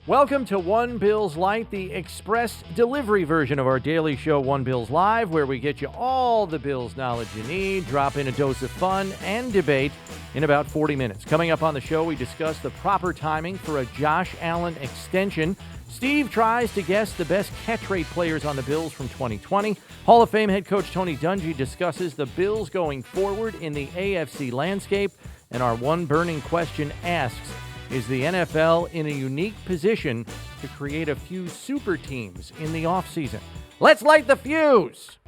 Welcome to One Bills Lite, the express delivery version of our daily show, One Bills Live, where we get you all the Bills knowledge you need, drop in a dose of fun and debate in about 40 minutes. Coming up on the show, we discuss the proper timing for a Josh Allen extension. Steve tries to guess the best catch rate players on the Bills from 2020. Hall of Fame head coach Tony Dungy discusses the Bills going forward in the AFC landscape. And our one burning question asks, is the NFL in a unique position to create a few super teams in the offseason? Let's light the fuse!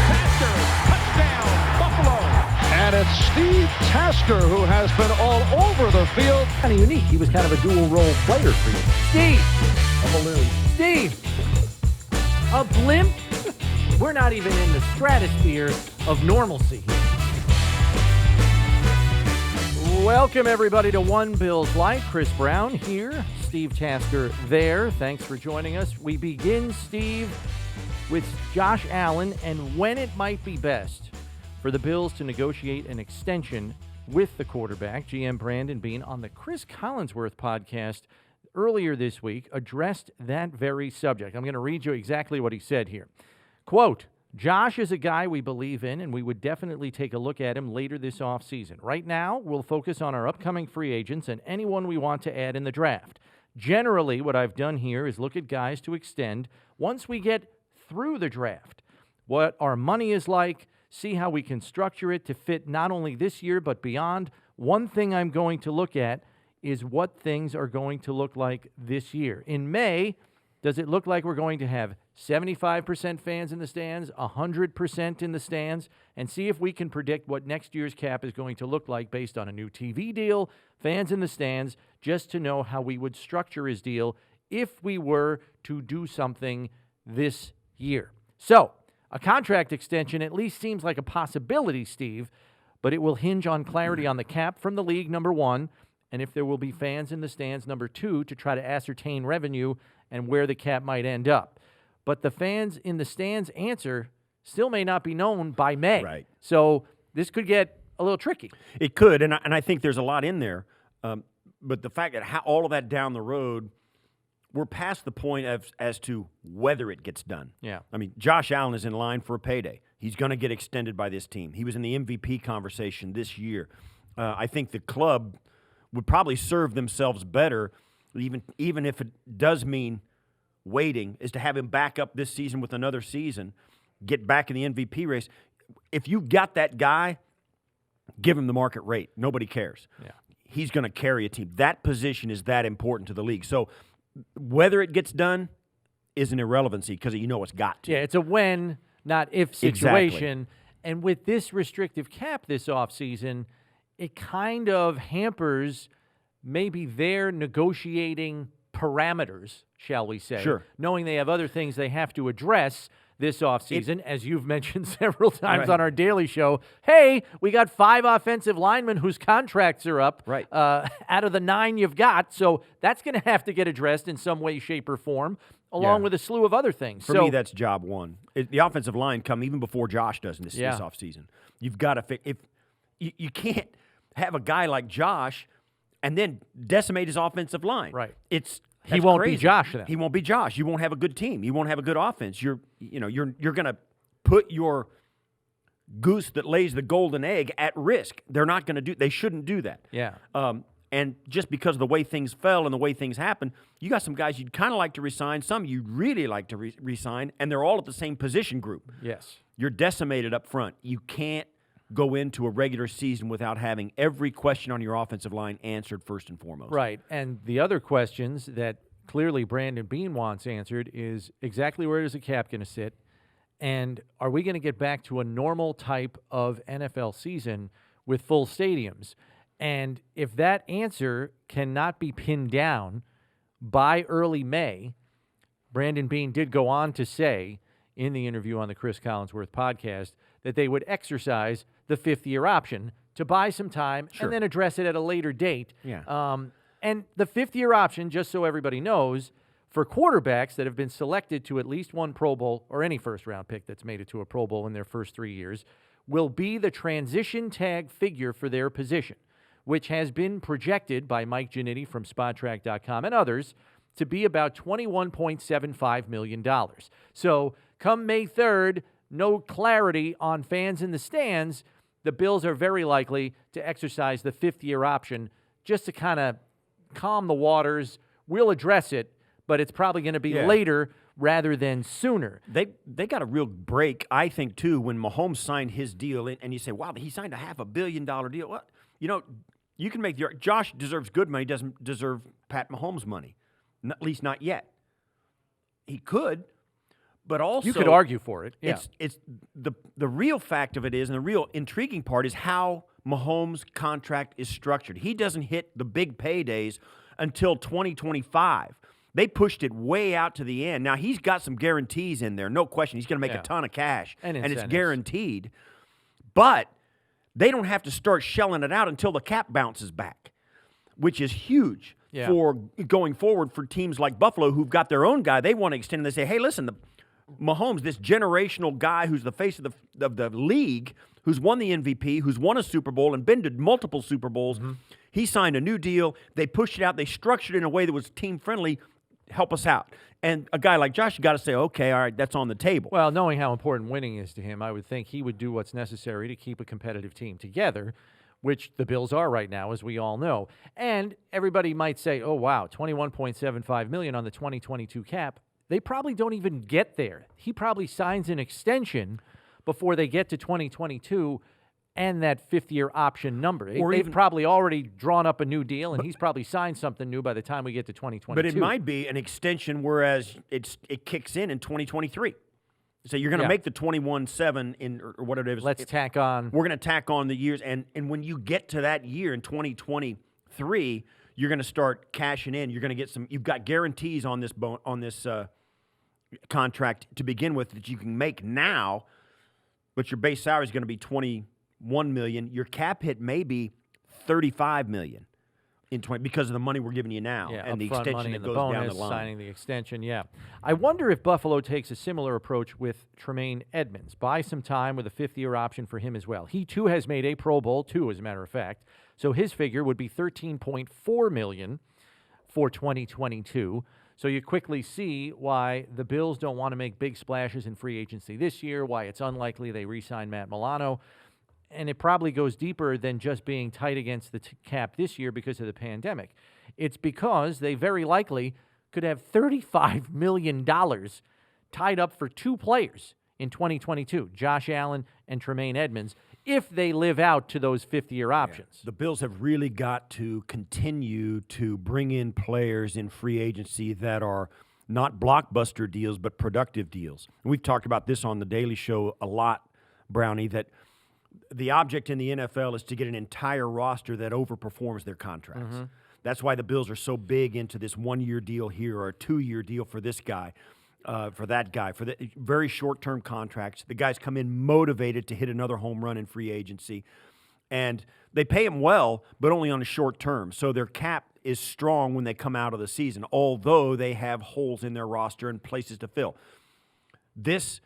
Tasker, touchdown, Buffalo. And it's Steve Tasker who has been all over the field. Kind of unique. He was kind of a dual-role player for you. Steve! A balloon. Steve! A blimp? We're not even in the stratosphere of normalcy here. Welcome, everybody, to One Bills Lite. Chris Brown here, Steve Tasker there. Thanks for joining us. We begin, Steve, with Josh Allen and when it might be best for the Bills to negotiate an extension with the quarterback. GM Brandon Beane on the Chris Collinsworth podcast earlier this week addressed that very subject. I'm going to read you exactly what he said here. Quote, Josh is a guy we believe in, and we would definitely take a look at him later this offseason. Right now, we'll focus on our upcoming free agents and anyone we want to add in the draft. Generally, what I've done here is look at guys to extend once we get through the draft. What our money is like, see how we can structure it to fit not only this year but beyond. One thing I'm going to look at is what things are going to look like this year. In May, does it look like we're going to have 75% fans in the stands, 100% in the stands, and see if we can predict what next year's cap is going to look like based on a new TV deal, fans in the stands, just to know how we would structure his deal if we were to do something this year. So, a contract extension at least seems like a possibility, Steve, but it will hinge on clarity on the cap from the league, number one, and if there will be fans in the stands, number two, to try to ascertain revenue and where the cap might end up. But the fans in the stands answer still may not be known by May. Right. So this could get a little tricky. It could, and I think there's a lot in there. But the fact that all of that down the road, we're past the point as to whether it gets done. Yeah. I mean, Josh Allen is in line for a payday. He's going to get extended by this team. He was in the MVP conversation this year. I think the club would probably serve themselves better, even if it does mean waiting, is to have him back up this season with another season, get back in the MVP race. If you got that guy, give him the market rate. Nobody cares. Yeah. He's going to carry a team. That position is that important to the league. So whether it gets done is an irrelevancy because you know it's got to. Yeah, it's a when, not if situation. Exactly. And with this restrictive cap this offseason, it kind of hampers maybe their negotiating parameters, shall we say, sure, knowing they have other things they have to address this offseason, as you've mentioned several times on our daily show. Hey, we got 5 offensive linemen whose contracts are up out of the 9 you've got, so that's going to have to get addressed in some way, shape, or form, along with a slew of other things. For me, that's job one. The offensive line come even before Josh does this offseason. You've got to fix. If you can't have a guy like Josh and then decimate his offensive line. Right. He won't crazy. be Josh then. He won't be Josh. You won't have a good team. You won't have a good offense. You're going to put your goose that lays the golden egg at risk. They're not going to do. They shouldn't do that. Yeah. And just because of the way things fell and the way things happened, you got some guys you'd kind of like to resign, some you'd really like to resign, and they're all at the same position group. Yes. You're decimated up front. You can't go into a regular season without having every question on your offensive line answered first and foremost. Right. And the other questions that clearly Brandon Beane wants answered is exactly where is the cap going to sit? And are we going to get back to a normal type of NFL season with full stadiums? And if that answer cannot be pinned down by early May, Brandon Beane did go on to say in the interview on the Chris Collinsworth podcast that they would exercise the fifth-year option to buy some time and then address it at a later date. Yeah. And the fifth-year option, just so everybody knows, for quarterbacks that have been selected to at least one Pro Bowl or any first-round pick that's made it to a Pro Bowl in their first 3 years, will be the transition tag figure for their position, which has been projected by Mike Giannitti from SpotTrack.com and others to be about $21.75 million. So come May 3rd, no clarity on fans in the stands. The Bills are very likely to exercise the fifth-year option just to kind of calm the waters. We'll address it, but it's probably going to be later rather than sooner. They got a real break, I think, too, when Mahomes signed his deal, and you say, wow, he signed a $500 million deal. What? You know, you can make the argument. Josh deserves good money, doesn't deserve Pat Mahomes money, at least not yet. He could, but also you could argue for it. Yeah. It's the real fact of it is, and the real intriguing part is how Mahomes' contract is structured. He doesn't hit the big paydays until 2025. They pushed it way out to the end. Now, he's got some guarantees in there, no question. He's going to make a ton of cash, and it's guaranteed. But they don't have to start shelling it out until the cap bounces back, which is huge for going forward for teams like Buffalo who've got their own guy. They want to extend, and they say, hey, listen, Mahomes, this generational guy who's the face of the league, who's won the MVP, who's won a Super Bowl and been to multiple Super Bowls, he signed a new deal. They pushed it out. They structured it in a way that was team-friendly. Help us out. And a guy like Josh, you got to say, okay, all right, that's on the table. Well, knowing how important winning is to him, I would think he would do what's necessary to keep a competitive team together, which the Bills are right now, as we all know. And everybody might say, oh, wow, $21.75 million on the 2022 cap. They probably don't even get there. He probably signs an extension before they get to 2022 and that fifth-year option number. They've probably already drawn up a new deal, and he's probably signed something new by the time we get to 2022. But it might be an extension, whereas it kicks in 2023. So you're going to make the 21.7 in or whatever it is. Let's tack on. We're going to tack on the years, and when you get to that year in 2023, you're going to start cashing in. You're going to get some. You've got guarantees on this contract to begin with that you can make now, but your base salary is going to be $21 million. Your cap hit may be $35 million in 20 because of the money we're giving you now and the extension that goes down the line. Signing the extension, I wonder if Buffalo takes a similar approach with Tremaine Edmonds. Buy some time with a fifth-year option for him as well. He too has made a Pro Bowl, too, as a matter of fact. So his figure would be $13.4 million for 2022. So you quickly see why the Bills don't want to make big splashes in free agency this year, why it's unlikely they re-sign Matt Milano. And it probably goes deeper than just being tight against the cap this year because of the pandemic. It's because they very likely could have $35 million tied up for two players in 2022, Josh Allen and Tremaine Edmonds, if they live out to those fifth-year options. The Bills have really got to continue to bring in players in free agency that are not blockbuster deals but productive deals. And we've talked about this on the Daily Show a lot, Brownie, that the object in the NFL is to get an entire roster that overperforms their contracts. That's why the Bills are so big into this one-year deal here or a two-year deal for this guy, for that guy, for the very short-term contracts. The guys come in motivated to hit another home run in free agency. And they pay them well, but only on a short term. So their cap is strong when they come out of the season, although they have holes in their roster and places to fill. This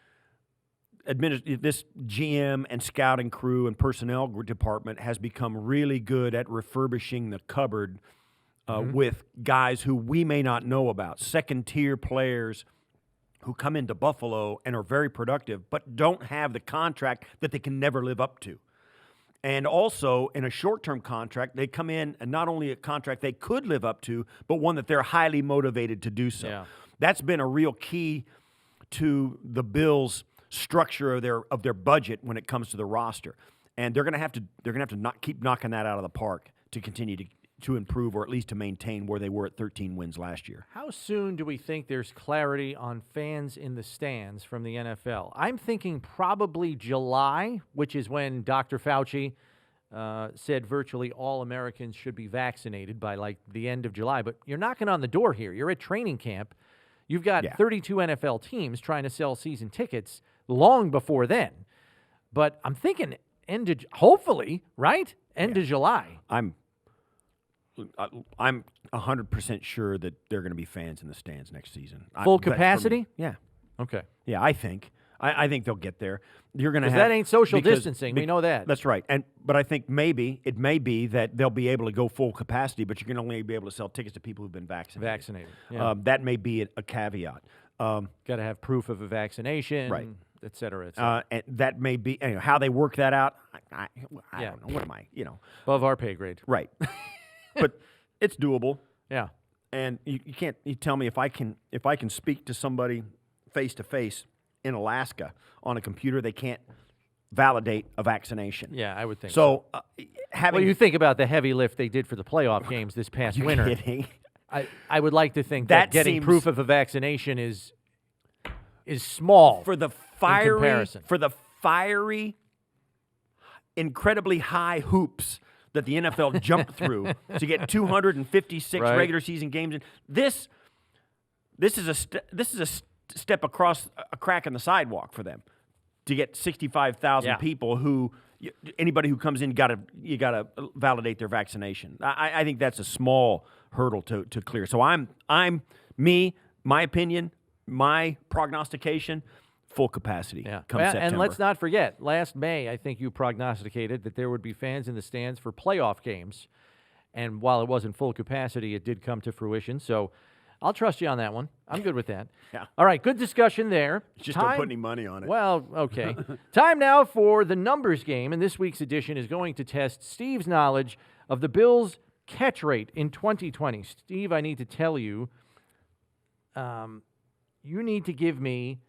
GM and scouting crew and personnel department has become really good at refurbishing the cupboard with guys who we may not know about, second-tier players who come into Buffalo and are very productive but don't have the contract that they can never live up to. And also, in a short-term contract, they come in and not only a contract they could live up to, but one that they're highly motivated to do so. Yeah. That's been a real key to the Bills' structure of their budget when it comes to the roster, and they're going to have to keep knocking that out of the park to continue to improve or at least to maintain where they were at 13 wins last year. How soon do we think there's clarity on fans in the stands from the NFL? I'm thinking probably July, which is when Dr. Fauci said virtually all Americans should be vaccinated by like the end of July. But you're knocking on the door here. You're at training camp. You've got 32 NFL teams trying to sell season tickets long before then. But I'm thinking hopefully, right? End of July. I'm 100% sure that there are going to be fans in the stands next season. Full capacity? Yeah. Okay. Yeah, I think. I think they'll get there. You're going to have that ain't social distancing. We know that. That's right. But I think it may be that they'll be able to go full capacity, but you're going to only be able to sell tickets to people who've been vaccinated. Yeah. That may be a caveat. Got to have proof of a vaccination, right, et cetera, et cetera. And that may be how they work that out. I don't know. What am I? Above our pay grade. Right. But it's doable. Yeah. And you can't. You tell me if I can speak to somebody face to face in Alaska on a computer, they can't validate a vaccination. Yeah, I would think so. Well, you think about the heavy lift they did for the playoff games this past winter. Kidding? I would like to think that getting proof of a vaccination is small for the fiery, incredibly high hoops that the NFL jumped through to get 256 regular season games in. This is a step across a crack in the sidewalk for them to get 65,000 people who anybody who comes in you gotta validate their vaccination. I think that's a small hurdle to clear. So my opinion, my prognostication, full capacity come September. And let's not forget, last May, I think you prognosticated that there would be fans in the stands for playoff games. And while it wasn't full capacity, it did come to fruition. So I'll trust you on that one. I'm good with that. Yeah. All right, good discussion there. Just don't put any money on it. Well, okay. Time now for the numbers game, and this week's edition is going to test Steve's knowledge of the Bills' catch rate in 2020. Steve, I need to tell you, you need to give me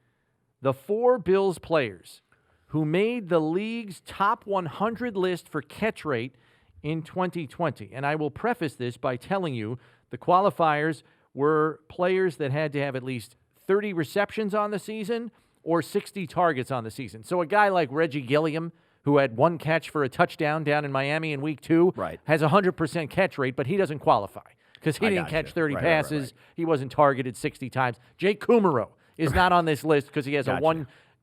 the 4 Bills players who made the league's top 100 list for catch rate in 2020. And I will preface this by telling you the qualifiers were players that had to have at least 30 receptions on the season or 60 targets on the season. So a guy like Reggie Gilliam, who had 1 catch for a touchdown down in Miami in week 2, has a 100% catch rate, but he doesn't qualify because he didn't catch 30 passes. Right. He wasn't targeted 60 times. Jake Kumaro is not on this list because he has a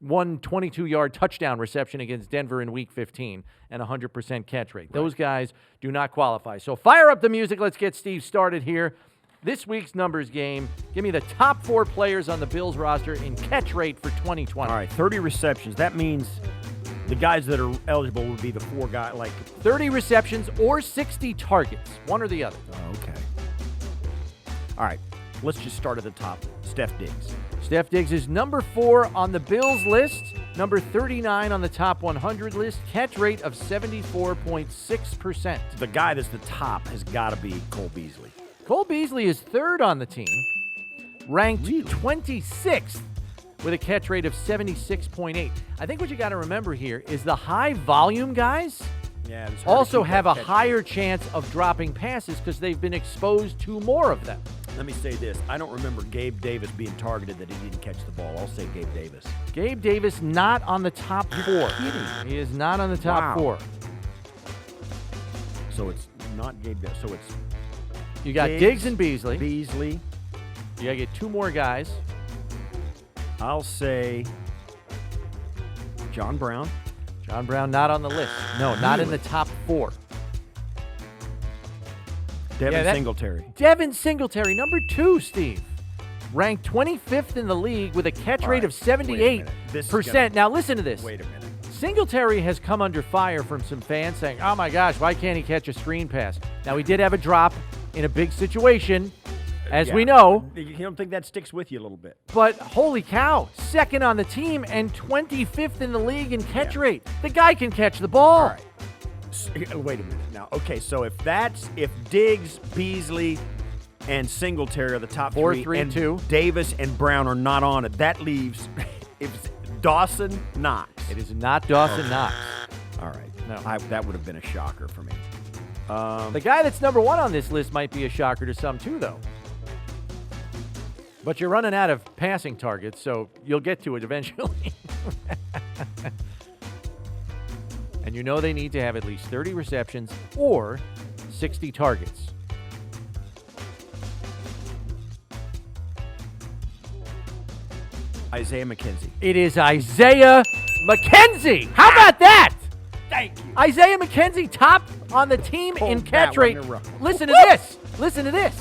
122-yard touchdown reception against Denver in week 15 and 100% catch rate. Those guys do not qualify. So fire up the music. Let's get Steve started here. This week's numbers game, give me the top 4 players on the Bills roster in catch rate for 2020. All right, 30 receptions. That means the guys that are eligible would be the 4 guys, like 30 receptions or 60 targets, one or the other. Oh, okay. All right, let's just start at the top. Steph Diggs. Steph Diggs is number 4 on the Bills list, number 39 on the top 100 list, catch rate of 74.6%. The guy that's the top has got to be Cole Beasley. Cole Beasley is 3rd on the team, ranked 26th with a catch rate of 76.8. I think what you got to remember here is the high volume guys also have a higher chance of dropping passes because they've been exposed to more of them. Let me say this. I don't remember Gabe Davis being targeted that he didn't catch the ball. I'll say Gabe Davis. Gabe Davis not on the top 4. He is not on the top 4. So it's not Gabe Davis. So it's you got Diggs and Beasley. You got to get 2 more guys. I'll say John Brown. John Brown not on the list. No, not in the top 4. Singletary. Devin Singletary, number 2, Steve. Ranked 25th in the league with a catch rate of 78%. Now listen to this. Wait a minute. Singletary has come under fire from some fans saying, oh my gosh, why can't he catch a screen pass? Now he did have a drop in a big situation, as we know. You don't think that sticks with you a little bit? But holy cow, 2nd on the team and 25th in the league in catch rate. The guy can catch the ball. All right. Wait a minute now. Okay, so if Diggs, Beasley, and Singletary are the top 4, 3, and 2. Davis and Brown are not on it, that leaves it's Dawson Knox. It is not Dawson Knox. All right. No. That would have been a shocker for me. The guy that's number 1 on this list might be a shocker to some too, though. But you're running out of passing targets, so you'll get to it eventually. And you know they need to have at least 30 receptions or 60 targets. Isaiah Mckenzie. It is Isaiah Mckenzie. How about that? Thank you. Isaiah Mckenzie, top on the team in catch rate. Listen to this. Listen to this.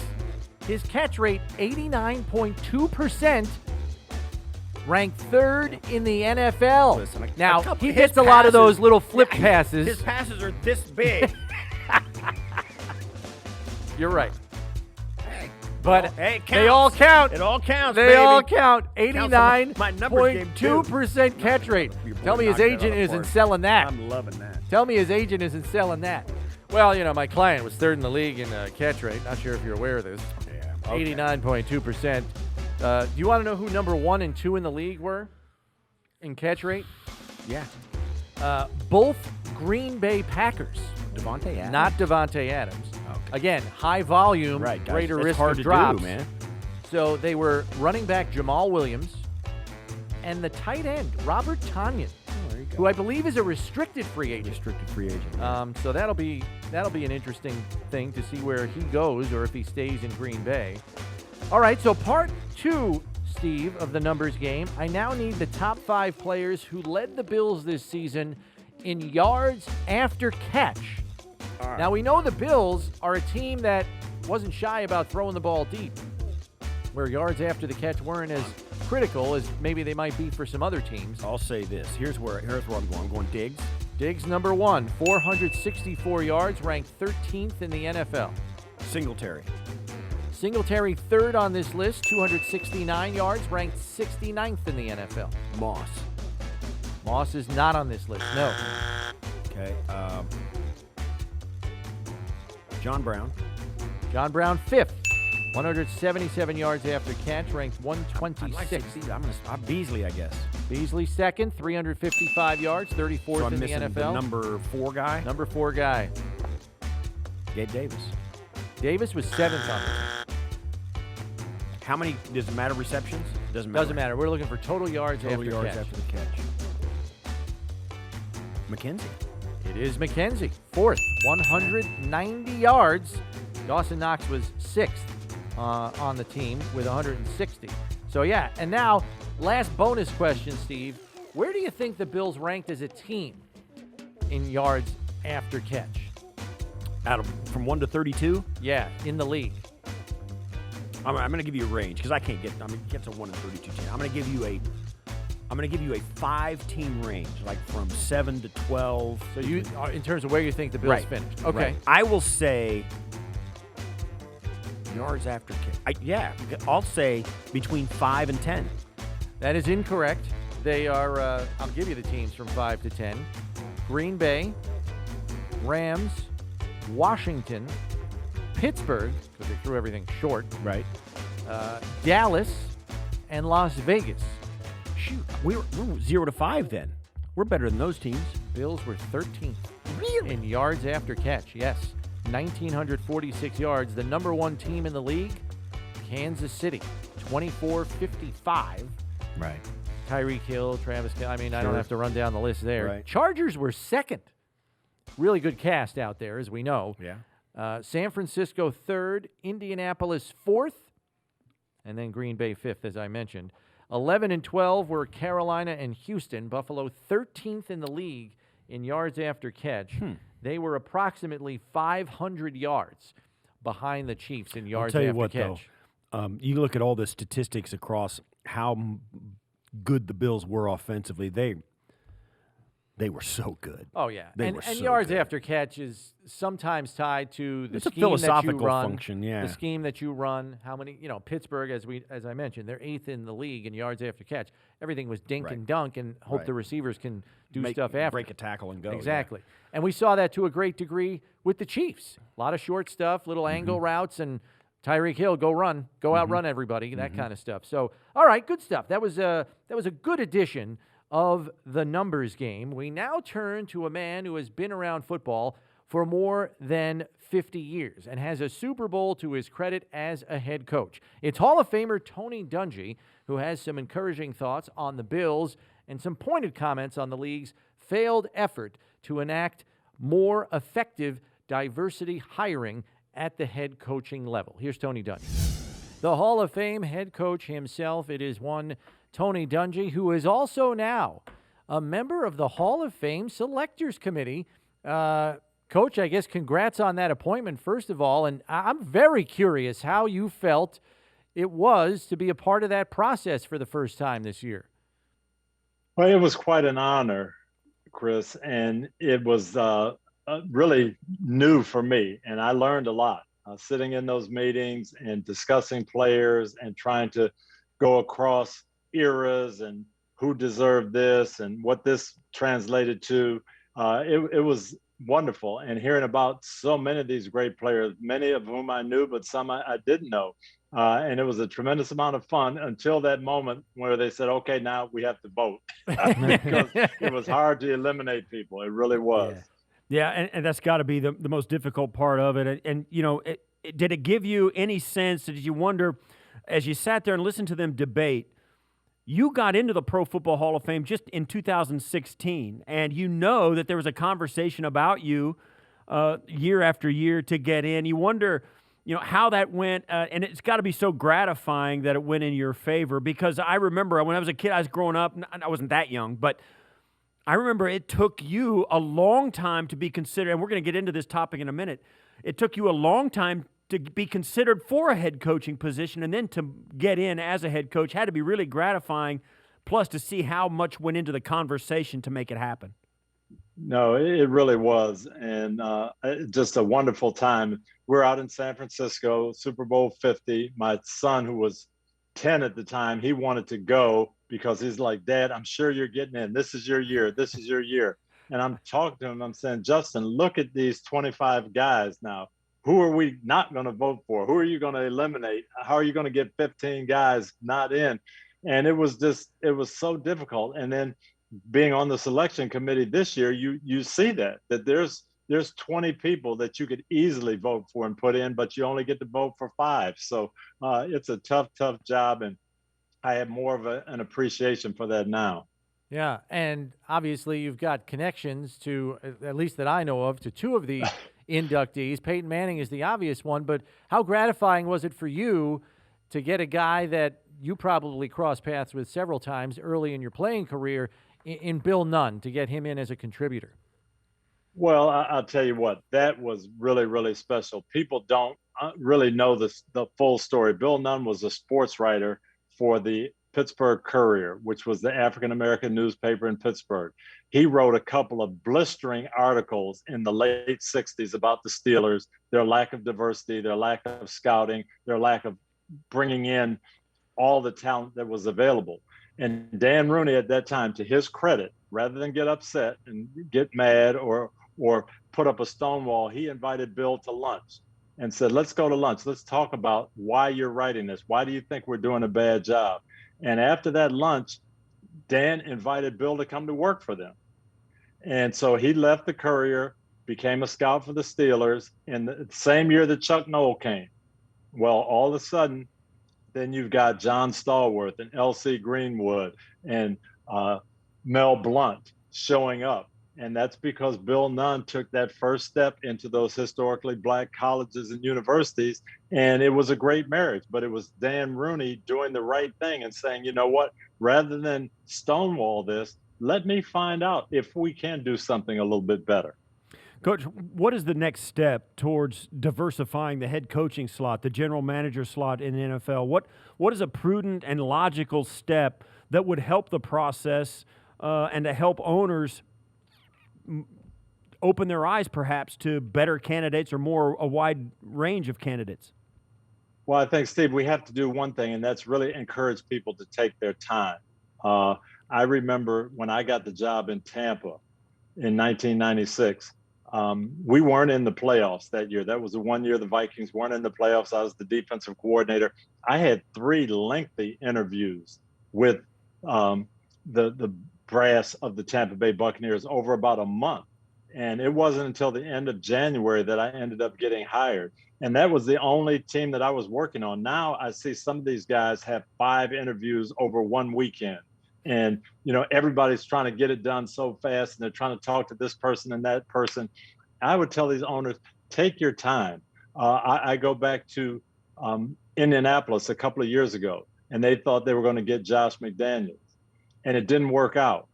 His catch rate, 89.2%, ranked third in the NFL. Listen, now, couple- he his hits a lot of those passes- little flip Yeah, passes. His passes are this big. You're right. But Hey, it they all counts. count. It all counts, They baby. all count. Counts on my numbers game, too. 89.2% catch rate. Your boy Tell me his knocked that out agent of isn't park. selling that. I'm loving that. Tell me his agent isn't selling that. Well, my client was third in the league in catch rate. Not sure if you're aware of this. Yeah. Okay. 89.2%. Do you want to know who number 1 and 2 in the league were in catch rate? Yeah. Both Green Bay Packers. Devontae Adams. Not Devontae Adams. Okay. Again, high volume, Right, guys. greater It's risk hard of to drops. do, man. So they were running back Jamal Williams and the tight end Robert Tonyan, There you go. who I believe is a restricted free agent. Restricted free agent. Yeah. So that'll be an interesting thing to see where he goes or if he stays in Green Bay. All right, so part 2, Steve, of the numbers game. I now need the top 5 players who led the Bills this season in yards after catch. All right. Now, we know the Bills are a team that wasn't shy about throwing the ball deep, where yards after the catch weren't as critical as maybe they might be for some other teams. I'll say this. Here's where I'm going. I'm going Diggs. Diggs, number 1, 464 yards, ranked 13th in the NFL. Singletary. Singletary, third on this list, 269 yards, ranked 69th in the NFL. Moss. Moss is not on this list, no. Okay. John Brown. John Brown, 5th, 177 yards after catch, ranked 126th. Beasley, I guess. Beasley, 2nd, 355 yards, 34th So I'm in the missing NFL. the number 4 guy. Number 4 guy. Gabe Davis. Davis was 7th on this. How many? Does it matter? Receptions? Doesn't matter. Doesn't matter. We're looking for total yards Total after yards catch. after the catch. Mckenzie. It is Mckenzie, 4th, 190 yards. Dawson Knox was 6th on the team with 160. So, yeah, and now, last bonus question, Steve. Where do you think the Bills ranked as a team in yards after catch? From 1 to 32? Yeah, in the league. I'm going to give you a range because I can't get. Get to 1 and 32 team. I'm going to give you a 5-team range, like from 7 to 12. So you, in terms of where you think the Bills Right. finished. Okay. Right. I will say yards after catch. I'll say between 5 and 10. That is incorrect. They are, I'll give you the teams from 5 to 10. Green Bay, Rams, Washington, Pittsburgh, because they threw everything short, Right. Dallas, and Las Vegas. Shoot, we're 0 to 5 then. We're better than those teams. Bills were 13th Really? in yards after catch. Yes, 1,946 yards. The number 1 team in the league, Kansas City, 24-55. Right. Tyreek Hill, Travis Kelce. I mean, I don't Sure. have to run down the list there. Right. Chargers were 2nd. Really good cast out there, as we know. Yeah. San Francisco 3rd, Indianapolis 4th, and then Green Bay 5th, as I mentioned. 11 and 12 were Carolina and Houston. Buffalo 13th in the league in yards after catch. They were approximately 500 yards behind the Chiefs in yards I'll tell you after what, catch. though. You look at all the statistics across how good the Bills were offensively. They were so good. Oh, yeah. They And were so yards good. after catch is sometimes tied to the It's a scheme that you philosophical run. function, yeah. The scheme that you run, how many, Pittsburgh, as I mentioned, they're 8th in the league in yards after catch. Everything was dink Right. and dunk and hope Right. the receivers can do stuff after. Break a tackle and go. Exactly. And we saw that to a great degree with the Chiefs. A lot of short stuff, little angle routes, and Tyreek Hill, go run, go outrun everybody, that kind of stuff. So, all right, good stuff. That was a good addition of the numbers game. We now turn to a man who has been around football for more than 50 years and has a Super Bowl to his credit as a head coach. It's Hall of Famer Tony Dungy, who has some encouraging thoughts on the Bills and some pointed comments on the league's failed effort to enact more effective diversity hiring at the head coaching level. Here's Tony Dungy. The Hall of Fame head coach himself, it is one Tony Dungy, who is also now a member of the Hall of Fame Selectors Committee. Coach, I guess congrats on that appointment, first of all, and I'm very curious how you felt it was to be a part of that process for the first time this year. Well, it was quite an honor, Chris, and it was really new for me, and I learned a lot sitting in those meetings and discussing players and trying to go across eras and who deserved this and what this translated to. It was wonderful, and hearing about so many of these great players, many of whom I knew, but some I didn't know. And it was a tremendous amount of fun until that moment where they said, okay, now we have to vote because it was hard to eliminate people. It really was. Yeah. Yeah, and that's got to be the most difficult part of it. And you know, did it give you any sense? Did you wonder, as you sat there and listened to them debate, you got into the Pro Football Hall of Fame just in 2016, and you know that there was a conversation about you year after year to get in. You wonder, you know, how that went, and it's got to be so gratifying that it went in your favor, because I remember when I was a kid, I was growing up, I wasn't that young, but I remember it took you a long time to be considered, and we're going to get into this topic in a minute. It took you a long time to be considered for a head coaching position, and then to get in as a head coach had to be really gratifying, plus to see how much went into the conversation to make it happen. No, it really was. And just a wonderful time. We're out in San Francisco, Super Bowl 50. My son, who was 10 at the time, he wanted to go because he's like, Dad, I'm sure you're getting in. This is your year. This is your year. And I'm talking to him. I'm saying, Justin, look at these 25 guys now. Who are we not going to vote for? Who are you going to eliminate? How are you going to get 15 guys not in? And it was so difficult. And then being on the selection committee this year, you see that there's 20 people that you could easily vote for and put in, but you only get to vote for 5. So it's a tough job, and I have more of an appreciation for that now. Yeah, and obviously you've got connections to, at least that I know of, to 2 of the inductees. Peyton Manning is the obvious one, but how gratifying was it for you to get a guy that you probably crossed paths with several times early in your playing career in Bill Nunn, to get him in as a contributor? Well, I'll tell you what, that was really, really special. People don't really know the full story. Bill Nunn was a sports writer for the Pittsburgh Courier, which was the African-American newspaper in Pittsburgh. He wrote a couple of blistering articles in the late 60s about the Steelers, their lack of diversity, their lack of scouting, their lack of bringing in all the talent that was available. And Dan Rooney at that time, to his credit, rather than get upset and get mad or put up a stonewall, he invited Bill to lunch and said, let's go to lunch. Let's talk about why you're writing this. Why do you think we're doing a bad job? And after that lunch, Dan invited Bill to come to work for them. And so he left the Courier, became a scout for the Steelers in the same year that Chuck Noll came. Well, all of a sudden, then you've got John Stallworth and L.C. Greenwood and Mel Blount showing up. And that's because Bill Nunn took that first step into those historically Black colleges and universities. And it was a great marriage, but it was Dan Rooney doing the right thing and saying, you know what, rather than stonewall this, let me find out if we can do something a little bit better. Coach, what is the next step towards diversifying the head coaching slot, the general manager slot in the NFL? What is a prudent and logical step that would help the process and to help owners open their eyes perhaps to better candidates or a wide range of candidates? Well, I think, Steve, we have to do one thing, and that's really encourage people to take their time. I remember when I got the job in Tampa in 1996, we weren't in the playoffs that year. That was the one year the Vikings weren't in the playoffs. I was the defensive coordinator. I had 3 lengthy interviews with the brass of the Tampa Bay Buccaneers over about a month. And it wasn't until the end of January that I ended up getting hired. And that was the only team that I was working on. Now I see some of these guys have 5 interviews over one weekend. And, you know, everybody's trying to get it done so fast, and they're trying to talk to this person and that person. I would tell these owners, take your time. I go back to Indianapolis a couple of years ago, and they thought they were going to get Josh McDaniels, and it didn't work out.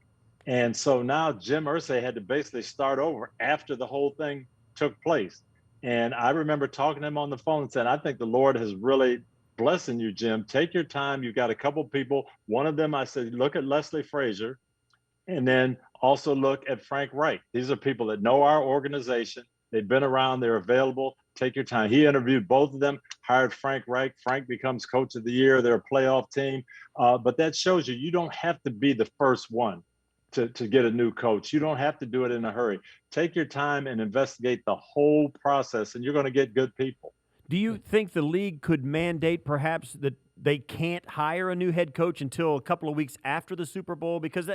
And so now Jim Irsay had to basically start over after the whole thing took place. And I remember talking to him on the phone and saying, I think the Lord has really blessing you, Jim. Take your time. You've got a couple people. One of them, I said, look at Leslie Frazier. And then also look at Frank Reich. These are people that know our organization. They've been around, they're available. Take your time. He interviewed both of them, hired Frank Reich. Frank becomes coach of the year. They're a playoff team. But that shows you don't have to be the first one to get a new coach. You don't have to do it in a hurry. Take your time and investigate the whole process, and you're going to get good people. Do you think the league could mandate perhaps that they can't hire a new head coach until a couple of weeks after the Super Bowl? Because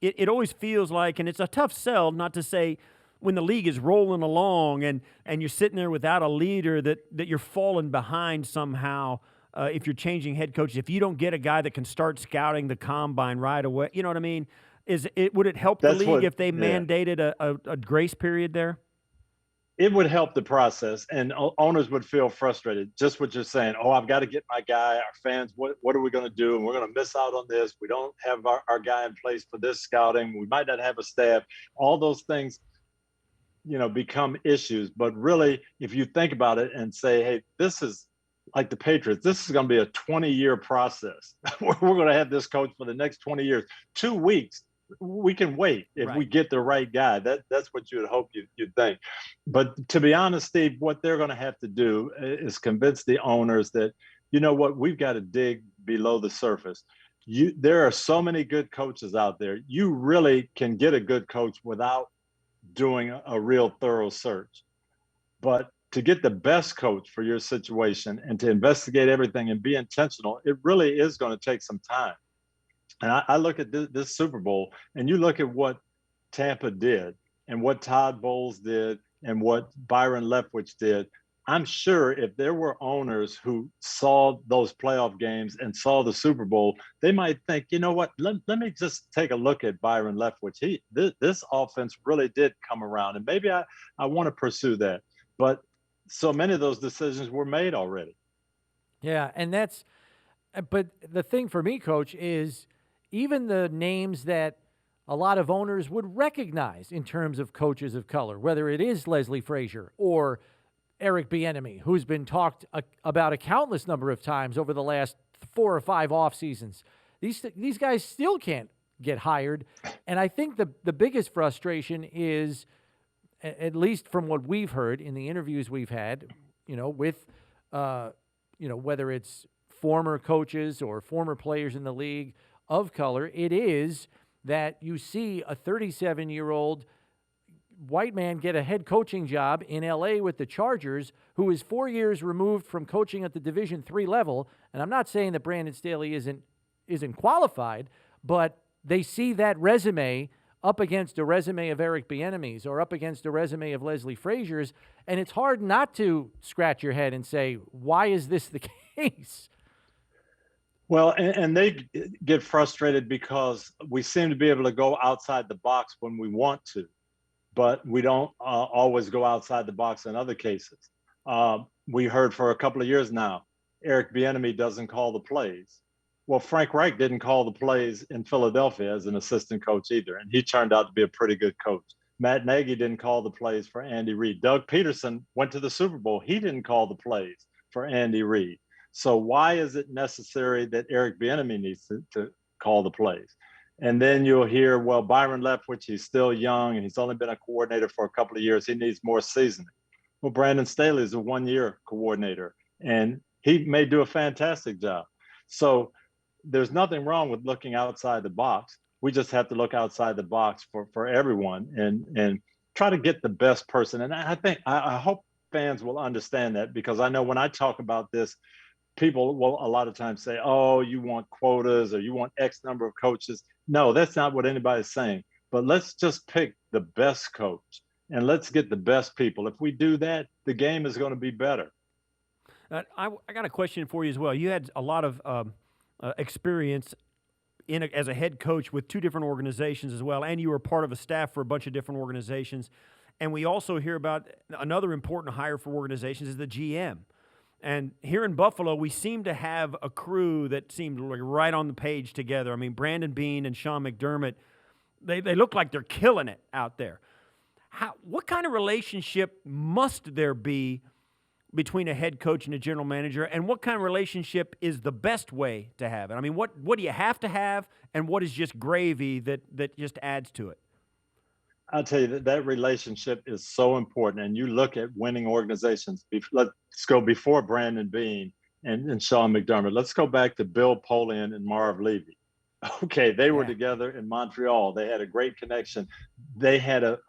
it always feels like, and it's a tough sell not to say when the league is rolling along and you're sitting there without a leader that you're falling behind somehow if you're changing head coaches. If you don't get a guy that can start scouting the combine right away, you know what I mean? Would it help the league if they mandated a grace period there? It would help the process, and owners would feel frustrated. Just what you're saying. Oh, I've got to get my guy. Our fans, what are we going to do? And we're going to miss out on this. We don't have our guy in place for this scouting. We might not have a staff. All those things, become issues. But really, if you think about it and say, hey, this is like the Patriots. This is going to be a 20-year process. We're going to have this coach for the next 20 years. 2 weeks. We can wait if we get the right guy. That's what you would hope you'd think. But to be honest, Steve, what they're going to have to do is convince the owners that, we've got to dig below the surface. There are so many good coaches out there. You really can get a good coach without doing a real thorough search. But to get the best coach for your situation and to investigate everything and be intentional, it really is going to take some time. And I look at this Super Bowl, and you look at what Tampa did and what Todd Bowles did and what Byron Leftwich did. I'm sure if there were owners who saw those playoff games and saw the Super Bowl, they might think, you know what, let me just take a look at Byron Leftwich. This offense really did come around, and maybe I want to pursue that. But so many of those decisions were made already. Yeah, but the thing for me, Coach, is even the names that a lot of owners would recognize in terms of coaches of color, whether it is Leslie Frazier or Eric Bieniemy, who's been talked about a countless number of times over the last 4 or 5 off seasons. These guys still can't get hired. And I think the biggest frustration is, at least from what we've heard in the interviews we've had, with, whether it's former coaches or former players in the league of color, it is that you see a 37-year-old white man get a head coaching job in L.A. with the Chargers, who is 4 years removed from coaching at the Division III level. And I'm not saying that Brandon Staley isn't qualified, but they see that resume up against a resume of Eric Bieniemy's or up against a resume of Leslie Frazier's, and it's hard not to scratch your head and say, why is this the case? Well, and they get frustrated because we seem to be able to go outside the box when we want to, but we don't always go outside the box in other cases. We heard for a couple of years now, Eric Bieniemy doesn't call the plays. Well, Frank Reich didn't call the plays in Philadelphia as an assistant coach either, and he turned out to be a pretty good coach. Matt Nagy didn't call the plays for Andy Reid. Doug Peterson went to the Super Bowl. He didn't call the plays for Andy Reid. So why is it necessary that Eric Bieniemy needs to call the plays? And then you'll hear, well, Byron Leftwich, he's still young and he's only been a coordinator for a couple of years. He needs more seasoning. Well, Brandon Staley is a one-year coordinator, and he may do a fantastic job. So there's nothing wrong with looking outside the box. We just have to look outside the box for everyone and try to get the best person. And I hope fans will understand that, because I know when I talk about this, people will a lot of times say, oh, you want quotas or you want X number of coaches. No, that's not what anybody's saying. But let's just pick the best coach and let's get the best people. If we do that, the game is going to be better. I got a question for you as well. You had a lot of experience as a head coach with 2 different organizations as well, and you were part of a staff for a bunch of different organizations. And we also hear about another important hire for organizations is the GM. And here in Buffalo, we seem to have a crew that seemed like right on the page together. I mean, Brandon Beane and Sean McDermott, they look like they're killing it out there. What kind of relationship must there be between a head coach and a general manager, and what kind of relationship is the best way to have it? I mean, what do you have to have, and what is just gravy that just adds to it? I'll tell you that relationship is so important. And you look at winning organizations. Let's go before Brandon Beane and Sean McDermott. Let's go back to Bill Polian and Marv Levy. Okay, they were together in Montreal. They had a great connection. They had a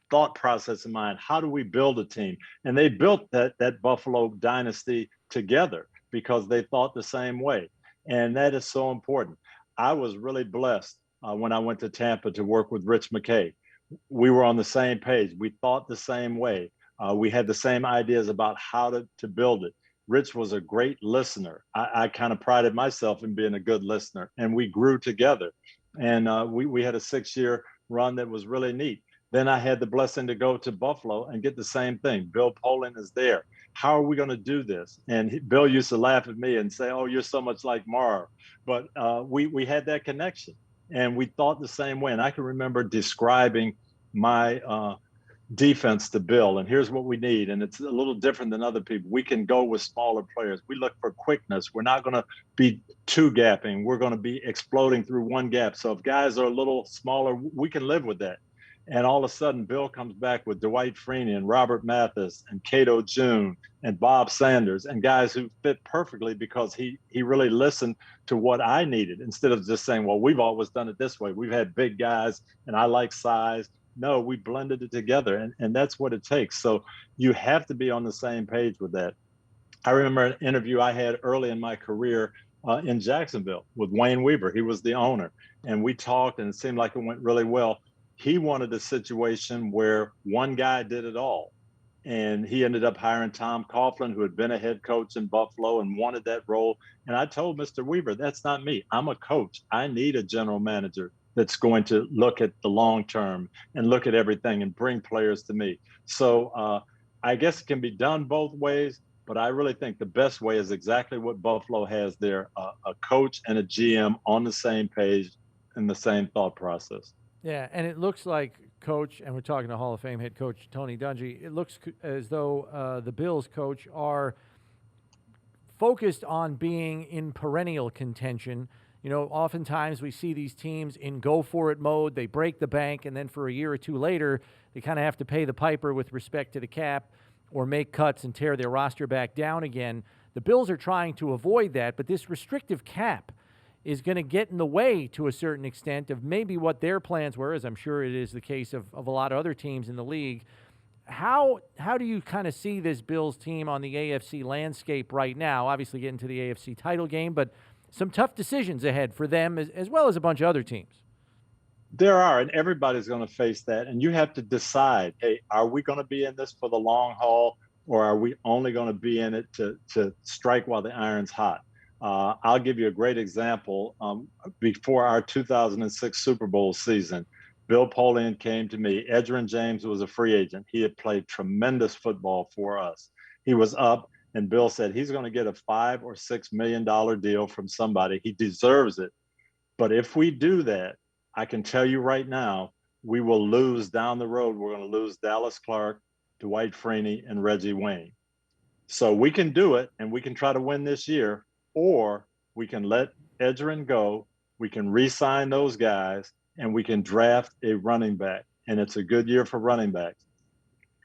thought process in mind. How do we build a team? And they built that Buffalo dynasty together because they thought the same way. And that is so important. I was really blessed when I went to Tampa to work with Rich McKay. We were on the same page. We thought the same way. We had the same ideas about how to build it. Rich was a great listener. I kind of prided myself in being a good listener, and we grew together. And we had a 6-year run that was really neat. Then I had the blessing to go to Buffalo and get the same thing. Bill Polian is there. How are we going to do this? And Bill used to laugh at me and say, "Oh, you're so much like Marv." But we had that connection. And we thought the same way. And I can remember describing my defense to Bill. And here's what we need. And it's a little different than other people. We can go with smaller players. We look for quickness. We're not going to be two gapping. We're going to be exploding through one gap. So if guys are a little smaller, we can live with that. And all of a sudden, Bill comes back with Dwight Freeney and Robert Mathis and Cato June and Bob Sanders and guys who fit perfectly because he really listened to what I needed instead of just saying, well, we've always done it this way. We've had big guys and I like size. No, we blended it together, and that's what it takes. So you have to be on the same page with that. I remember an interview I had early in my career in Jacksonville with Wayne Weaver. He was the owner, and we talked, and it seemed like it went really well. He wanted a situation where one guy did it all. And he ended up hiring Tom Coughlin, who had been a head coach in Buffalo and wanted that role. And I told Mr. Weaver, that's not me. I'm a coach. I need a general manager that's going to look at the long term and look at everything and bring players to me. So I guess it can be done both ways, but I really think the best way is exactly what Buffalo has there, a coach and a GM on the same page and the same thought process. Yeah, and it looks like Coach, and we're talking to Hall of Fame head coach Tony Dungy, it looks as though the Bills coach are focused on being in perennial contention. You know, oftentimes we see these teams in go-for-it mode. They break the bank, and then for a year or two later, they kind of have to pay the piper with respect to the cap or make cuts and tear their roster back down again. The Bills are trying to avoid that, but this restrictive cap is going to get in the way to a certain extent of maybe what their plans were, as I'm sure it is the case of a lot of other teams in the league. How do you kind of see this Bills team on the AFC landscape right now? Obviously getting to the AFC title game, but some tough decisions ahead for them as well as a bunch of other teams. There are, and everybody's going to face that. And you have to decide, hey, are we going to be in this for the long haul, or are we only going to be in it to strike while the iron's hot? I'll give you a great example. Before our 2006 Super Bowl season, Bill Polian came to me. Edgerrin James was a free agent. He had played tremendous football for us. He was up, and Bill said he's going to get a $5 or $6 million deal from somebody. He deserves it. But if we do that, I can tell you right now, we will lose down the road. We're going to lose Dallas Clark, Dwight Freeney, and Reggie Wayne. So we can do it, and we can try to win this year. Or we can let Edgerrin go, we can re-sign those guys, and we can draft a running back. And it's a good year for running backs.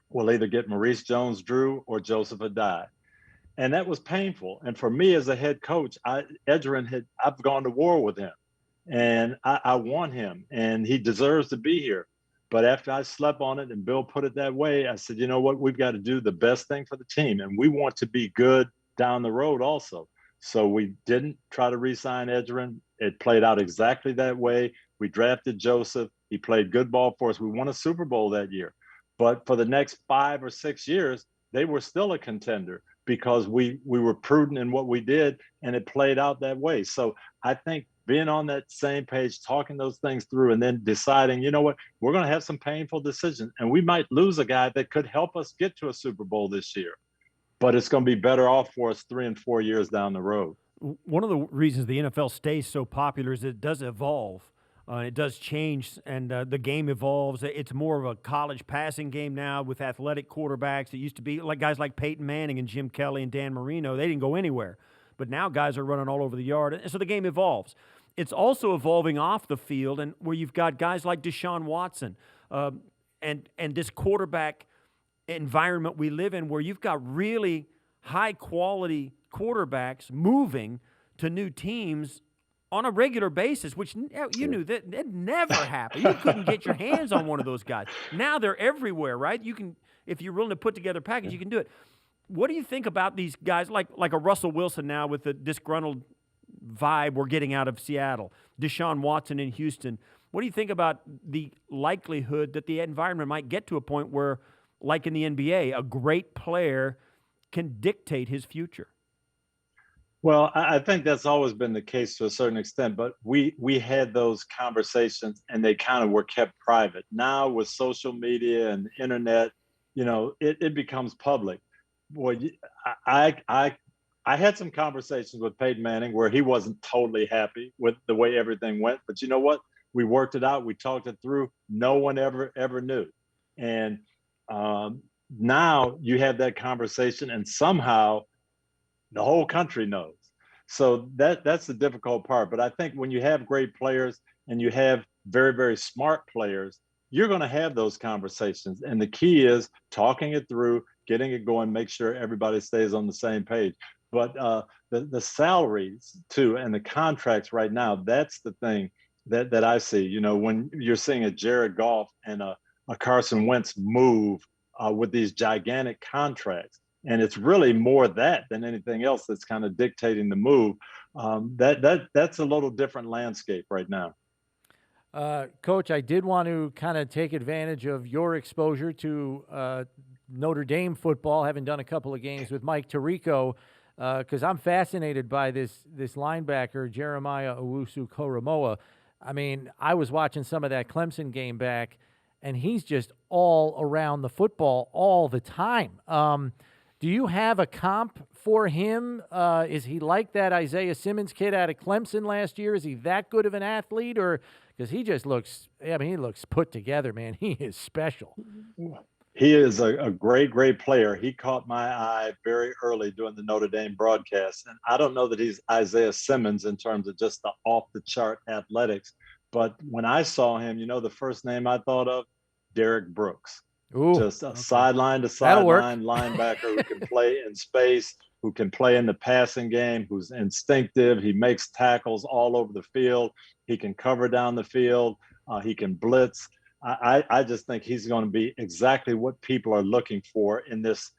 We'll either get Maurice Jones-Drew or Joseph Adai. And that was painful. And for me as a head coach, I've gone to war with him. And I want him, and he deserves to be here. But after I slept on it and Bill put it that way, I said, you know what, we've got to do the best thing for the team. And we want to be good down the road also. So we didn't try to re-sign Edgerrin. It played out exactly that way. We drafted Joseph. He played good ball for us. We won a Super Bowl that year. But for the next 5 or 6 years, they were still a contender because we were prudent in what we did, and it played out that way. So I think being on that same page, talking those things through, and then deciding, you know what, we're going to have some painful decisions, and we might lose a guy that could help us get to a Super Bowl this year. But it's going to be better off for us 3 and 4 years down the road. One of the reasons the NFL stays so popular is it does evolve. It does change, and the game evolves. It's more of a college passing game now with athletic quarterbacks. It used to be like guys like Peyton Manning and Jim Kelly and Dan Marino. They didn't go anywhere. But now guys are running all over the yard, and so the game evolves. It's also evolving off the field, and where you've got guys like Deshaun Watson and this quarterback environment we live in where you've got really high-quality quarterbacks moving to new teams on a regular basis, which you knew that never happened. You couldn't get your hands on one of those guys. Now they're everywhere, right? You can, if you're willing to put together a package, you can do it. What do you think about these guys like a Russell Wilson now with the disgruntled vibe we're getting out of Seattle, Deshaun Watson in Houston? What do you think about the likelihood that the environment might get to a point where, like in the NBA, a great player can dictate his future? Well, I think that's always been the case to a certain extent, but we had those conversations and they kind of were kept private. Now with social media and the internet, it becomes public. Boy, I had some conversations with Peyton Manning where he wasn't totally happy with the way everything went, but you know what? We worked it out. We talked it through. No one ever knew. And now you have that conversation and somehow the whole country knows. So that's the difficult part. But I think when you have great players and you have very, very smart players, you're going to have those conversations. And the key is talking it through, getting it going, make sure everybody stays on the same page. But the salaries too and the contracts right now, that's the thing that I see. When you're seeing a Jared Goff and a Carson Wentz move with these gigantic contracts, and it's really more that than anything else that's kind of dictating the move. That's a little different landscape right now. Coach, I did want to kind of take advantage of your exposure to Notre Dame football, having done a couple of games with Mike Tirico, because I'm fascinated by this linebacker, Jeremiah Owusu-Koramoah. I mean, I was watching some of that Clemson game back, and he's just all around the football all the time. Do you have a comp for him? Is he like that Isaiah Simmons kid out of Clemson last year? Is he that good of an athlete? Or because he just looks, he looks put together, man. He is special. He is a great, great player. He caught my eye very early during the Notre Dame broadcast. And I don't know that he's Isaiah Simmons in terms of just the off-the-chart athletics. But when I saw him, the first name I thought of, Derek Brooks. Ooh, just a sideline to sideline linebacker who can play in space, who can play in the passing game, who's instinctive. He makes tackles all over the field. He can cover down the field. He can blitz. I just think he's going to be exactly what people are looking for in this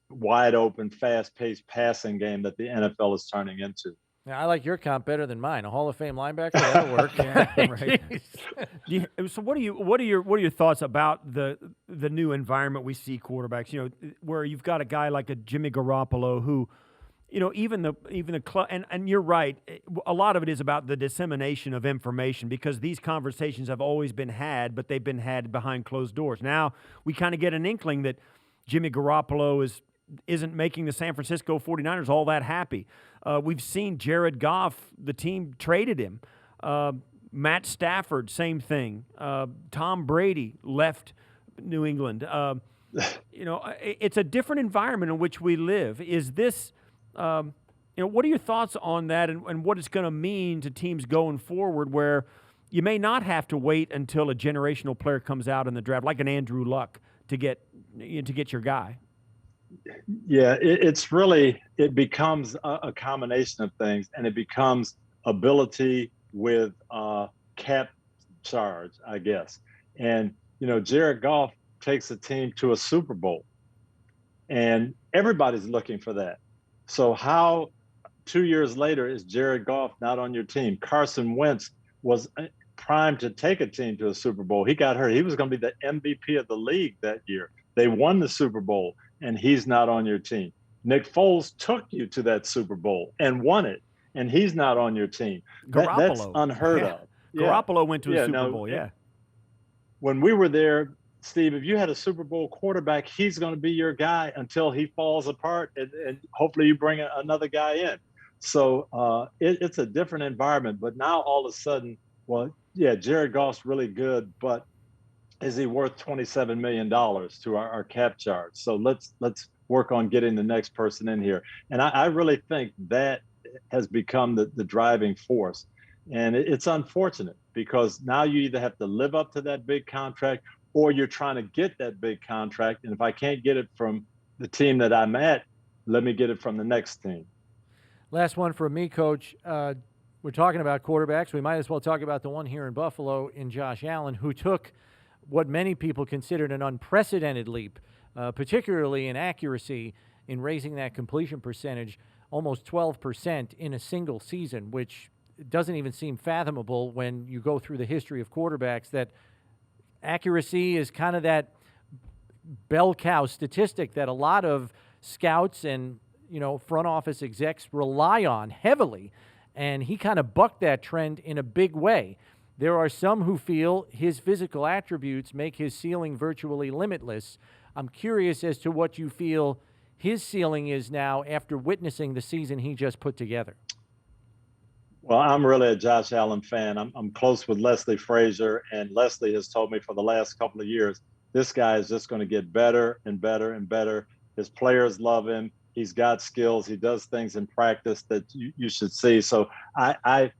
wide open, fast-paced passing game that the NFL is turning into. Yeah, I like your comp better than mine. A Hall of Fame linebacker, that'll work. Yeah, right. So what are your thoughts about the new environment we see quarterbacks? Where you've got a guy like a Jimmy Garoppolo who, even the club, and you're right. A lot of it is about the dissemination of information because these conversations have always been had, but they've been had behind closed doors. Now we kind of get an inkling that Jimmy Garoppolo isn't making the San Francisco 49ers all that happy. We've seen Jared Goff, the team traded him. Matt Stafford, same thing. Tom Brady left New England. It's a different environment in which we live. Is this, what are your thoughts on that and what it's going to mean to teams going forward where you may not have to wait until a generational player comes out in the draft, like an Andrew Luck, to get your guy? Yeah, it becomes a combination of things, and it becomes ability with cap charge, I guess. And, Jared Goff takes a team to a Super Bowl, and everybody's looking for that. So how 2 years later is Jared Goff not on your team? Carson Wentz was primed to take a team to a Super Bowl. He got hurt. He was going to be the MVP of the league that year. They won the Super Bowl, and he's not on your team. Nick Foles took you to that Super Bowl and won it, and he's not on your team. That's unheard of. Garoppolo went to a Super Bowl, When we were there, Steve, if you had a Super Bowl quarterback, he's going to be your guy until he falls apart, and hopefully you bring another guy in. So it's a different environment. But now all of a sudden, yeah, Jared Goff's really good, but is he worth $27 million to our cap charge? So let's work on getting the next person in here. And I really think that has become the driving force. And it's unfortunate because now you either have to live up to that big contract or you're trying to get that big contract. And if I can't get it from the team that I'm at, let me get it from the next team. Last one from me, Coach. We're talking about quarterbacks. We might as well talk about the one here in Buffalo in Josh Allen, who took what many people considered an unprecedented leap, particularly in accuracy, in raising that completion percentage almost 12% in a single season, which doesn't even seem fathomable when you go through the history of quarterbacks, that accuracy is kind of that bell cow statistic that a lot of scouts and front office execs rely on heavily, and he kind of bucked that trend in a big way. There are some who feel his physical attributes make his ceiling virtually limitless. I'm curious as to what you feel his ceiling is now after witnessing the season he just put together. Well, I'm really a Josh Allen fan. I'm close with Leslie Frazier, and Leslie has told me for the last couple of years, this guy is just going to get better and better and better. His players love him. He's got skills. He does things in practice that you should see. So I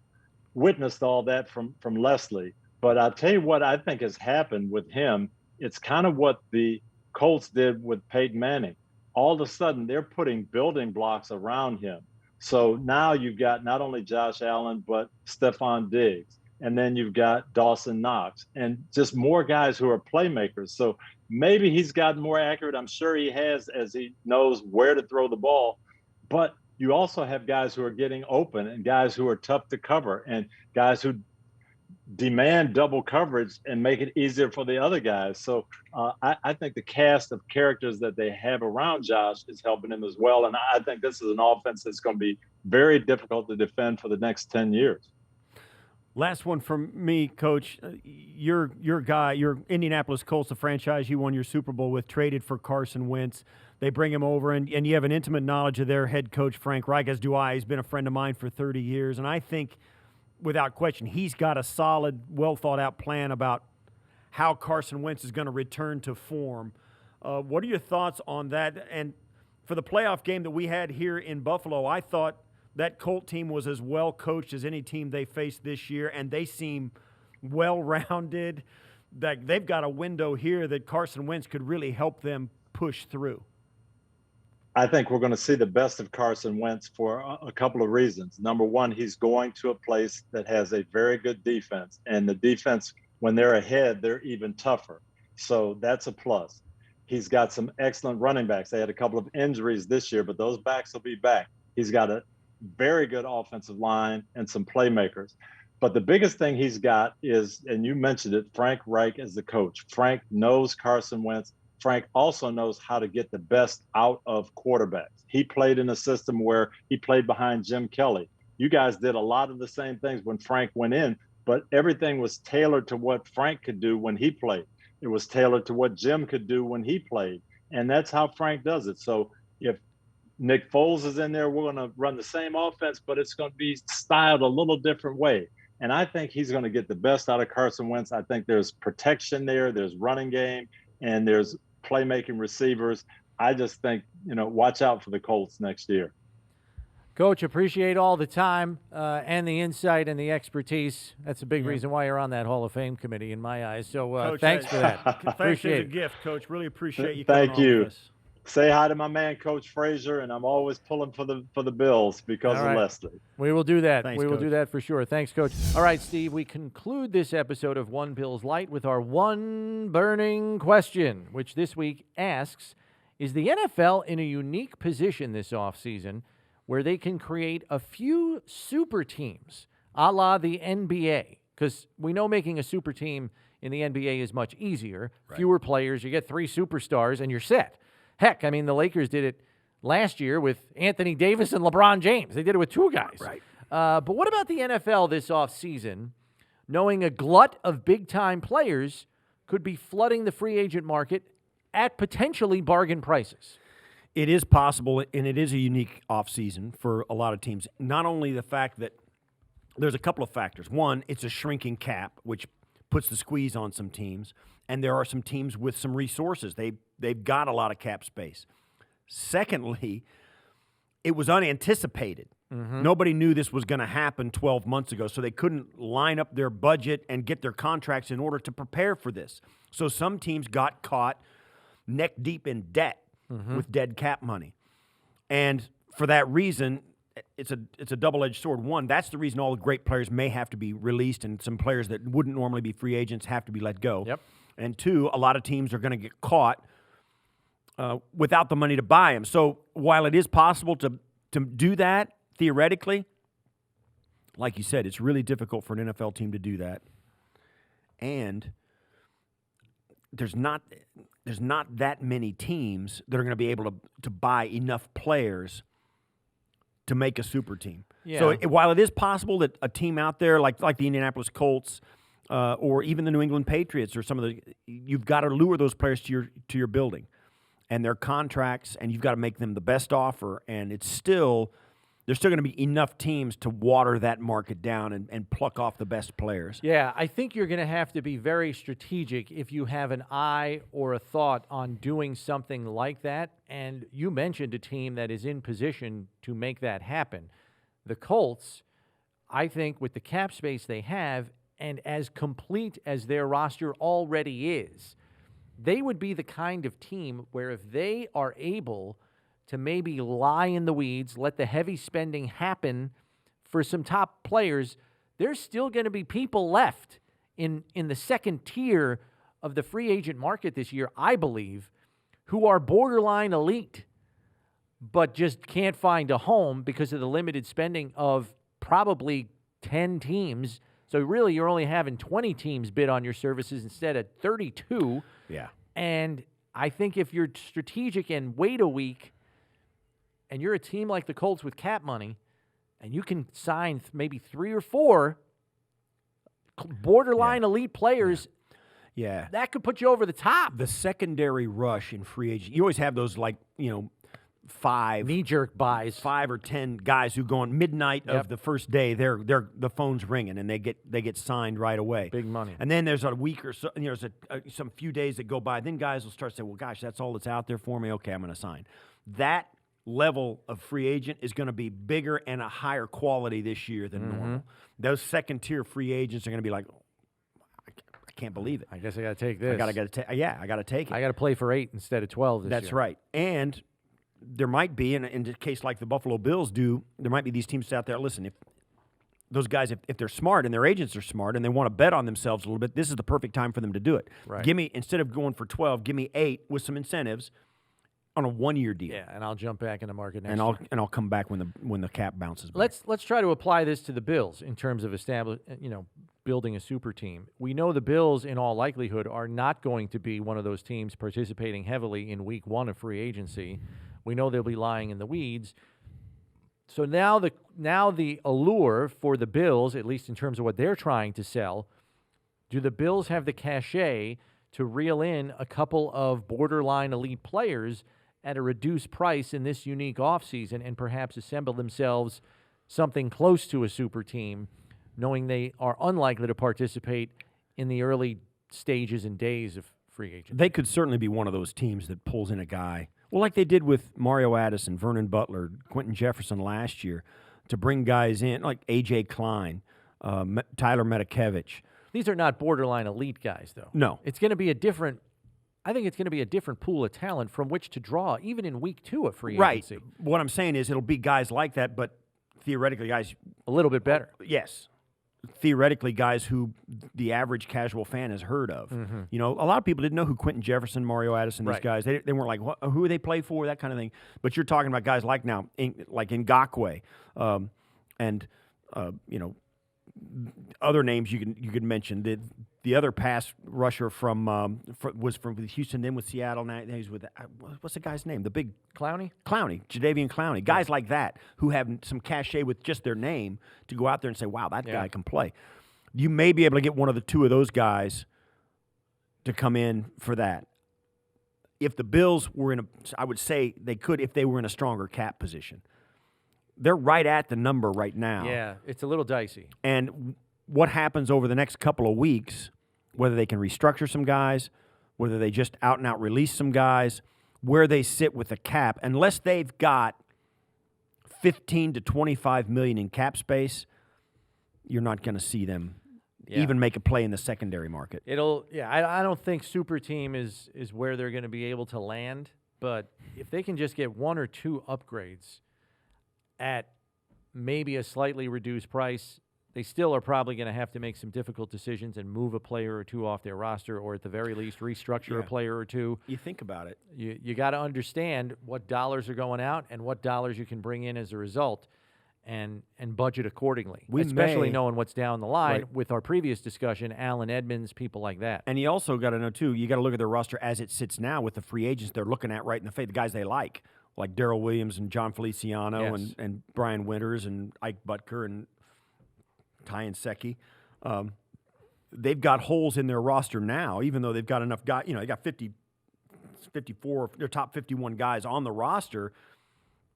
witnessed all that from Leslie. But I'll tell you what I think has happened with him. It's kind of what the Colts did with Peyton Manning. All of a sudden, they're putting building blocks around him. So now you've got not only Josh Allen, but Stephon Diggs. And then you've got Dawson Knox and just more guys who are playmakers. So maybe he's gotten more accurate. I'm sure he has, as he knows where to throw the ball. But you also have guys who are getting open and guys who are tough to cover and guys who demand double coverage and make it easier for the other guys. So I think the cast of characters that they have around Josh is helping him as well. And I think this is an offense that's going to be very difficult to defend for the next 10 years. Last one from me, Coach. Your guy, your Indianapolis Colts, the franchise you won your Super Bowl with, traded for Carson Wentz. They bring him over, and you have an intimate knowledge of their head coach, Frank Reich, as do I. He's been a friend of mine for 30 years. And I think, without question, he's got a solid, well-thought-out plan about how Carson Wentz is going to return to form. What are your thoughts on that? And for the playoff game that we had here in Buffalo, I thought that Colt team was as well coached as any team they faced this year, and they seem well-rounded. That they've got a window here that Carson Wentz could really help them push through. I think we're going to see the best of Carson Wentz for a couple of reasons. Number one, he's going to a place that has a very good defense, and the defense, when they're ahead, they're even tougher. So that's a plus. He's got some excellent running backs. They had a couple of injuries this year, but those backs will be back. He's got a very good offensive line and some playmakers. But the biggest thing he's got is, and you mentioned it, Frank Reich as the coach. Frank knows Carson Wentz. Frank also knows how to get the best out of quarterbacks. He played in a system where he played behind Jim Kelly. You guys did a lot of the same things when Frank went in, but everything was tailored to what Frank could do when he played. It was tailored to what Jim could do when he played. And that's how Frank does it. So if Nick Foles is in there, we're going to run the same offense, but it's going to be styled a little different way. And I think he's going to get the best out of Carson Wentz. I think there's protection there, there's running game, and there's playmaking receivers. I just think, watch out for the Colts next year. Coach, appreciate all the time and the insight and the expertise. That's a big reason why you're on that Hall of Fame committee in my eyes. So Coach, thanks for that. Appreciate it. Gift, Coach. Really appreciate you. Thank you. Say hi to my man, Coach Frazier, and I'm always pulling for the Bills because of Leslie. We will do that. Thanks, we will Coach. do that for sure. Thanks, Coach. All right, Steve, we conclude this episode of One Bills Lite with our one burning question, which this week asks, is the NFL in a unique position this offseason where they can create a few super teams, a la the NBA? Because we know making a super team in the NBA is much easier. Right. Fewer players, you get 3 superstars, and you're set. Heck, I mean, the Lakers did it last year with Anthony Davis and LeBron James. They did it with 2 guys. Right. But what about the NFL this offseason, knowing a glut of big-time players could be flooding the free agent market at potentially bargain prices? It is possible, and it is a unique offseason for a lot of teams. Not only the fact that there's a couple of factors. One, it's a shrinking cap, which puts the squeeze on some teams, and there are some teams with some resources. They've got a lot of cap space. Secondly, it was unanticipated. Nobody knew this was going to happen 12 months ago, so they couldn't line up their budget and get their contracts in order to prepare for this. So some teams got caught neck deep in debt with dead cap money. And for that reason, it's a double-edged sword. One, that's the reason all the great players may have to be released, and some players that wouldn't normally be free agents have to be let go. Yep. And two, a lot of teams are going to get caught without the money to buy them. So while it is possible to do that, theoretically, like you said, it's really difficult for an NFL team to do that. And there's not that many teams that are going to be able to buy enough players to make a super team. Yeah. So while it is possible that a team out there like the Indianapolis Colts or even the New England Patriots or some of you've got to lure those players to your building and their contracts, and you've got to make them the best offer, and there's still going to be enough teams to water that market down and pluck off the best players. Yeah, I think you're going to have to be very strategic if you have an eye or a thought on doing something like that. And you mentioned a team that is in position to make that happen. The Colts, I think with the cap space they have and as complete as their roster already is, they would be the kind of team where if they are able to maybe lie in the weeds, let the heavy spending happen for some top players, there's still going to be people left in the second tier of the free agent market this year, I believe, who are borderline elite, but just can't find a home because of the limited spending of probably 10 teams. So really you're only having 20 teams bid on your services instead of 32. Yeah. And I think if you're strategic and wait a week, and you're a team like the Colts with cap money, and you can sign maybe 3 or 4 borderline elite players, that could put you over the top. The secondary rush in free agent, you always have those 5 knee-jerk buys, 5 or 10 guys who go on midnight of the first day. The phone's ringing and they get signed right away. Big money. And then there's a week or so. There's some few days that go by. Then guys will start to say, "Well, gosh, that's all that's out there for me. Okay, I'm going to sign." That level of free agent is going to be bigger and a higher quality this year than normal. Those second-tier free agents are going to be like, I can't believe it. I guess I got to take this. I got to take it. I got to play for 8 instead of 12 this year. That's right. And there might be, in a case like the Buffalo Bills do, there might be these teams out there. Listen, if those guys, if they're smart and their agents are smart and they want to bet on themselves a little bit, this is the perfect time for them to do it. Right. Instead of going for 12, give me 8 with some incentives on a 1-year deal. Yeah, and I'll jump back in the market next year. year. And I'll come back when the cap bounces back. Let's try to apply this to the Bills in terms of building a super team. We know the Bills, in all likelihood, are not going to be one of those teams participating heavily in week 1 of free agency. We know they'll be lying in the weeds. So now the allure for the Bills, at least in terms of what they're trying to sell, do the Bills have the cachet to reel in a couple of borderline elite players at a reduced price in this unique offseason and perhaps assemble themselves something close to a super team, knowing they are unlikely to participate in the early stages and days of free agency? They could certainly be one of those teams that pulls in a guy, well, like they did with Mario Addison, Vernon Butler, Quentin Jefferson last year, to bring guys in like A.J. Klein, Tyler Metakevich. These are not borderline elite guys, though. No. It's going to be I think it's going to be a different pool of talent from which to draw, even in week 2 of free agency. Right. What I'm saying is it'll be guys like that, but theoretically guys a little bit better. Yes. Theoretically guys who the average casual fan has heard of. A lot of people didn't know who Quentin Jefferson, Mario Addison, these guys. They weren't like, who do they play for, that kind of thing. But you're talking about guys like now, like Ngakoue, and other names you could mention. The other pass rusher was from Houston, then with Seattle. Now he's with what's the guy's name? The big Clowney, Jadeveon Clowney. Guys like that who have some cachet with just their name to go out there and say, "Wow, that guy can play." You may be able to get one of the 2 of those guys to come in for that. If the Bills were I would say they could if they were in a stronger cap position. they're right at the number right now. Yeah, it's a little dicey. And what happens over the next couple of weeks, whether they can restructure some guys, whether they just out-and-out release some guys, where they sit with the cap, unless they've got 15 to 25 million in cap space, you're not going to see them even make a play in the secondary market. I don't think super team is where they're going to be able to land, but if they can just get one or two upgrades at maybe a slightly reduced price, they still are probably going to have to make some difficult decisions and move a player or two off their roster, or at the very least restructure a player or two. You think about it. You got to understand what dollars are going out and what dollars you can bring in as a result, and budget accordingly, especially knowing what's down the line with our previous discussion, Allen Edmonds, people like that. And you also got to know, too, you got to look at their roster as it sits now with the free agents they're looking at right in the face, the guys they like Darrell Williams and John Feliciano and Brian Winters and Ike Butker and Ty Secchi. They've got holes in their roster now, even though they've got enough guys. You know, they got 54, their top 51 guys on the roster.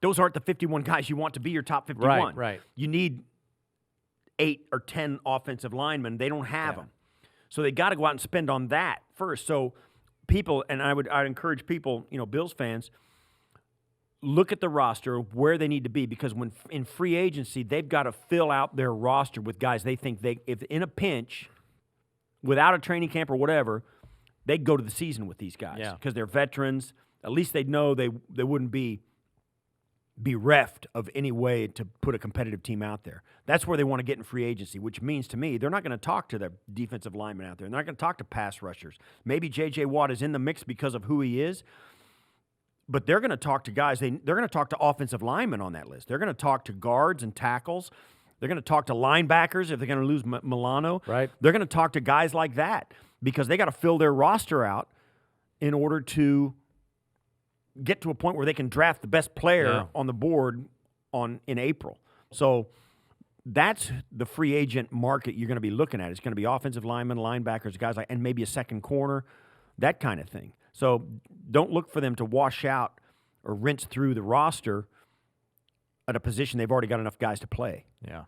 Those aren't the 51 guys you want to be your top 51. Right. You need 8 or 10 offensive linemen. They don't have them. So they got to go out and spend on that first. So people, and I'd encourage people, Bills fans, look at the roster where they need to be, because when in free agency, they've got to fill out their roster with guys they think if in a pinch, without a training camp or whatever, they'd go to the season with these guys because they're veterans. At least they'd know they wouldn't be bereft of any way to put a competitive team out there. That's where they want to get in free agency, which means to me they're not going to talk to the defensive linemen out there. They're not going to talk to pass rushers. Maybe J.J. Watt is in the mix because of who he is, but they're going to talk to guys. They're going to talk to offensive linemen on that list. They're going to talk to guards and tackles. They're going to talk to linebackers if they're going to lose Milano. Right. They're going to talk to guys like that because they got to fill their roster out in order to get to a point where they can draft the best player on the board in April. So that's the free agent market you're going to be looking at. It's going to be offensive linemen, linebackers, guys like, and maybe a second corner, that kind of thing. So don't look for them to wash out or rinse through the roster at a position they've already got enough guys to play. Yeah.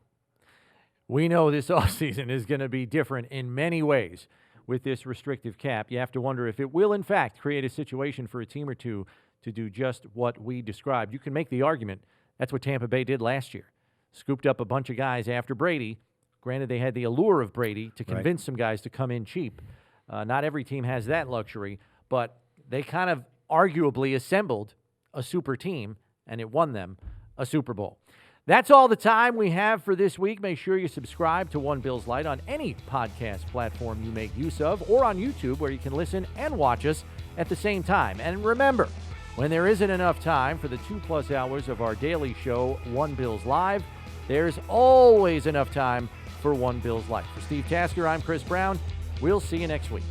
We know this offseason is going to be different in many ways with this restrictive cap. You have to wonder if it will, in fact, create a situation for a team or two to do just what we described. You can make the argument that's what Tampa Bay did last year. Scooped up a bunch of guys after Brady. Granted, they had the allure of Brady to convince some guys to come in cheap. Not every team has that luxury, but they kind of arguably assembled a super team, and it won them a Super Bowl. That's all the time we have for this week. Make sure you subscribe to One Bills Lite on any podcast platform you make use of, or on YouTube, where you can listen and watch us at the same time. And remember, when there isn't enough time for the 2+ hours of our daily show, One Bills Live, there's always enough time for One Bills Lite. For Steve Tasker, I'm Chris Brown. We'll see you next week.